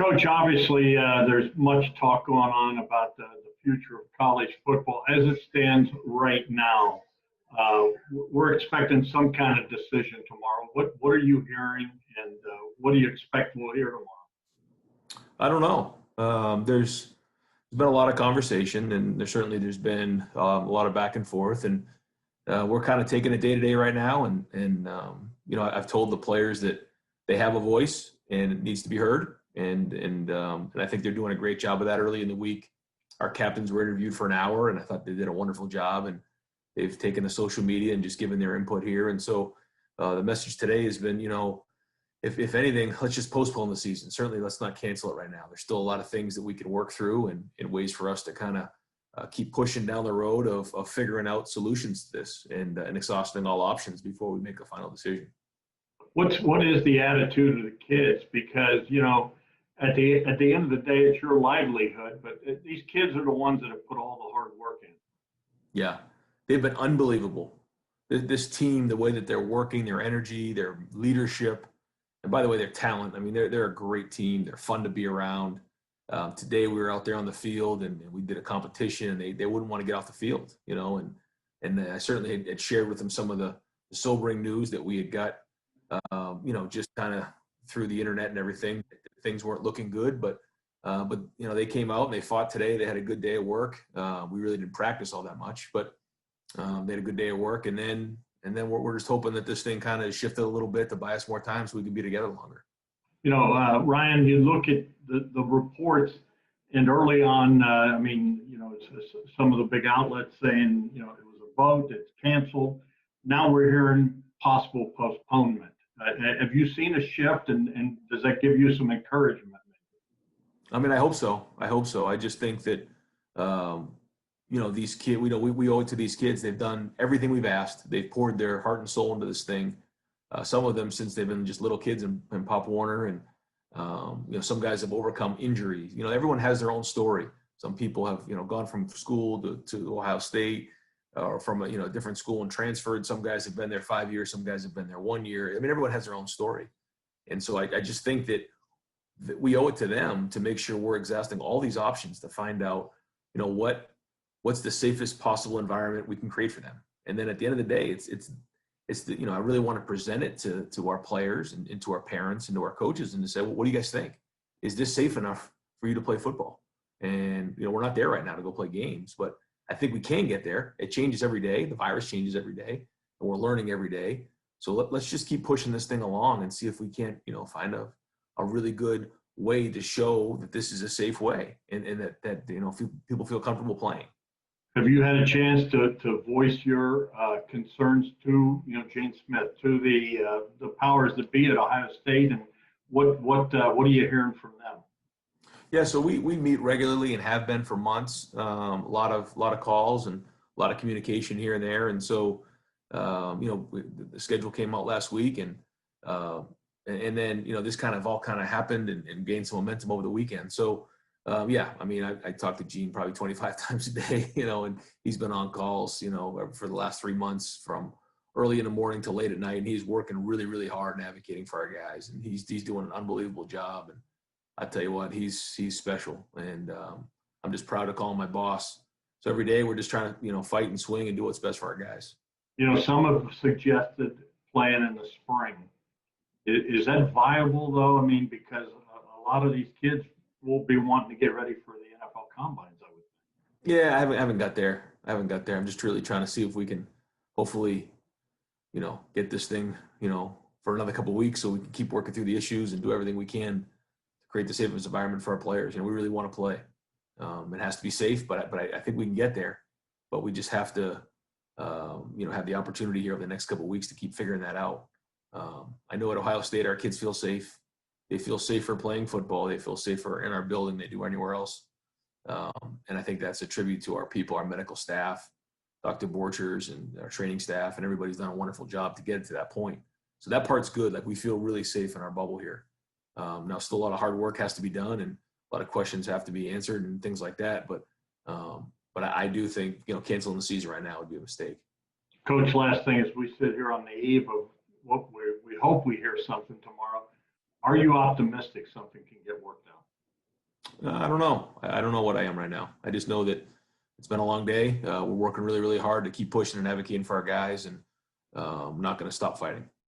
Coach, obviously, there's much talk going on about the future of college football as it stands right now. We're expecting some kind of decision tomorrow. What are you hearing, and what do you expect we'll hear tomorrow? I don't know. There's been a lot of conversation, and there's been a lot of back and forth, and we're kind of taking it day to day right now. And I've told the players that they have a voice and it needs to be heard, and I think they're doing a great job of that. Early in the week, our captains were interviewed for an hour, and I thought they did a wonderful job. And they've taken the social media and just given their input here. And so the message today has been, if anything, let's just postpone the season. Certainly, let's not cancel it right now. There's still a lot of things that we can work through and ways for us to kind of keep pushing down the road of figuring out solutions to this and exhausting all options before we make a final decision. What is the attitude of the kids? Because at the end of the day, it's your livelihood, but these kids are the ones that have put all the hard work in. Yeah, they've been unbelievable. This team, the way that they're working, their energy, their leadership. And by the way, their talent. I mean, they're a great team. They're fun to be around. Today we were out there on the field and we did a competition, and they wouldn't want to get off the field, And I certainly had shared with them some of the sobering news that we had got, just kind of through the internet and everything. Things weren't looking good, but they came out and they fought today. They had a good day at work. We really didn't practice all that much, but they had a good day at work, and then we're just hoping that this thing kind of shifted a little bit to buy us more time so we can be together longer. Ryan, you look at the reports, and early on, some of the big outlets saying, it was a vote, it's canceled. Now we're hearing possible postponement. Have you seen a shift, and does that give you some encouragement? I mean, I hope so. I just think that, these kids, we owe it to these kids. They've done everything we've asked. They've poured their heart and soul into this thing. Some of them since they've been just little kids in Pop Warner, and some guys have overcome injuries. Everyone has their own story. Some people have gone from school to Ohio State, or from a different school and transferred. Some guys have been there 5 years. Some guys have been there 1 year. I mean, everyone has their own story, and so I just think that we owe it to them to make sure we're exhausting all these options to find out what's the safest possible environment we can create for them. And then at the end of the day, it's I really want to present it to our players and to our parents and to our coaches, and to say, well, what do you guys think? Is this safe enough for you to play football? And we're not there right now to go play games, but I think we can get there. It changes every day. The virus changes every day, and we're learning every day. So let's just keep pushing this thing along and see if we can't find a really good way to show that this is a safe way, and that people feel comfortable playing. Have you had a chance to voice your concerns to Gene Smith, to the powers that be at Ohio State, and what are you hearing from them? Yeah, so we meet regularly and have been for months. A lot of calls and a lot of communication here and there, and so the schedule came out last week, and then this kind of all happened and gained some momentum over the weekend. So. I talked to Gene probably 25 times a day, and he's been on calls, for the last 3 months from early in the morning to late at night. And he's working really, really hard and advocating for our guys. And he's doing an unbelievable job. And I tell you what, he's special. And I'm just proud to call him my boss. So every day we're just trying to, fight and swing and do what's best for our guys. Some have suggested playing in the spring. Is that viable though? I mean, because a lot of these kids will be wanting to get ready for the NFL combines, I would think. Yeah, I haven't got there. I'm just really trying to see if we can hopefully, get this thing, for another couple of weeks so we can keep working through the issues and do everything we can to create the safest environment for our players. We really want to play. It has to be safe, but I think we can get there. But we just have to, have the opportunity here over the next couple of weeks to keep figuring that out. I know at Ohio State, our kids feel safe. They feel safer playing football. They feel safer in our building than they do anywhere else. And I think that's a tribute to our people, our medical staff, Dr. Borchers, and our training staff, and everybody's done a wonderful job to get it to that point. So that part's good. Like, we feel really safe in our bubble here. Now, still a lot of hard work has to be done, and a lot of questions have to be answered and things like that. But I do think, canceling the season right now would be a mistake. Coach, last thing, as we sit here on the eve of what we hope we hear something tomorrow, Are you optimistic something can get worked out? I don't know. I don't know what I am right now. I just know that it's been a long day. We're working really, really hard to keep pushing and advocating for our guys, and I'm not going to stop fighting.